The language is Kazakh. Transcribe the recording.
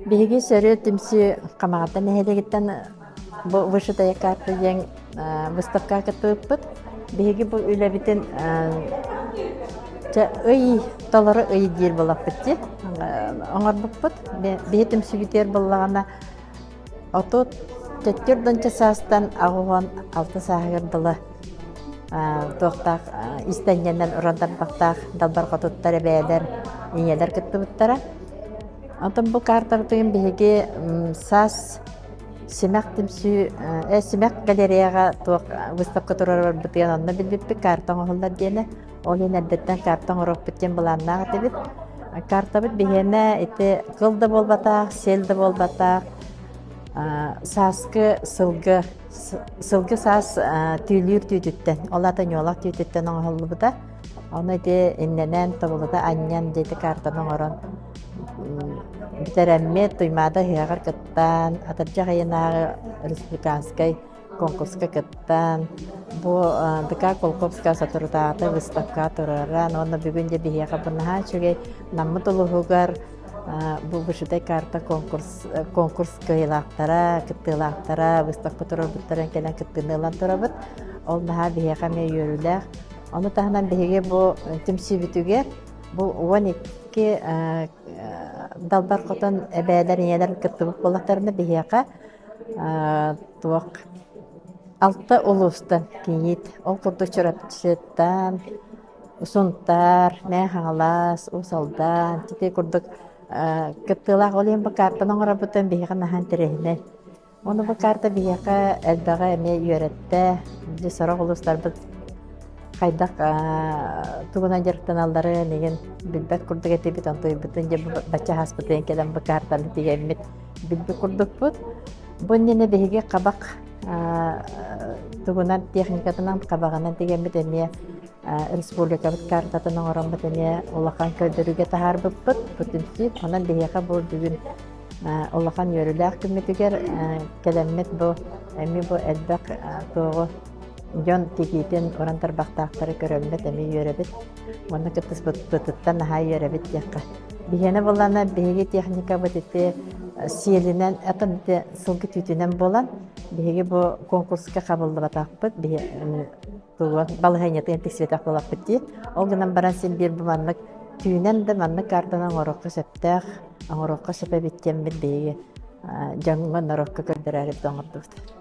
Биһиги сөрү тимси камагата нэһэлигиттен бу вышытая карта ден выставка кытыппыт. Биһиги бу үлебитин ый толору ый диир болаппытти. Оңорбуппут. Биһи тимси битер боллагана отут төттүрдөн часастан агугон алты саагырдылы тоқтақ истенненнен урандар бақтақ далбар котуттар эбээлер иңелер кыттыбыттара. Антон бұл картартыгын биһиги сас симак тимсү симак галереяга туак выставка турар бытыган онна билбиппи картон оһуллар диэне ол энердеттен картон ороп биттен буланнаага тибит картабыт биһиэне ити кыл да болбатаах сел да болбатаах сааскы сылгы саас түүлүүр түйүттен олата ньолак түйүттен оңоллубута оны ити инненен табылыта аньян дейти картаның орон битеремме туймада хыягар кыттан атыржа хайынаагы республиканскай конкурска кыттан бу ДК Колковская сатурутаата выставка тураран онна бүгүн же биһиэка бынаха чүгей наммы тулуһугар бу бышыдай карта конкурс кыйлаактара кыттыылаактара выставка турарбыттаран келен кыттыынылан турабыт ол наха биһиэка ме үйөрүлээх ону таһынан биһиги бу тимсибитүгер бу уоникки далбар котон эбээлер иэлер кыттыбык болактарына биһиэка туак алта улустан кийит ол курдук чорапчыттан усунтар нэхалас усалдан тити курдук кыттылаах олиен бу картаның оробутан биһиэка нахан тирехинен ону бу карта биһиэка элбэҕэ эме үөрэтте дьэ сорох улустарбыт хайдак тугунан жарыктаналлары неген билбет курдук этибит онтойбутун же бача хаспытын келен бу картаны тигеммит билби курдукпут бу нене биһиги кабак тугунан техникатынан кабаганан тигеммит эмие республикабыт картатының оромбут эмие улахан көйдөрүгө тахарбыппыт бутунси онан биһиэка бу бүгүн улахан үөрүлээх күмүтүгер келеммит бу эми бу элбек туогу Жон тигитен орантар бактаактары көрөмбөт эми үйөрөбүт. Муну кытыс бытыттан наха үйөрөбүт жакка. Биһене боллана биһиги техника бытыты сиелинен атымды сылгы түтүнен болан биһиги бу конкурска кабылды батакпыт. Туган балыгынятын тексветак болаппыт ди. Ол гынан баран сен бир бу маннык түйүнен да маннык картанан орокко септак, орокко сепебиттен бит биһиги жаңгы нарокко көрдөрөрүп доңордубут.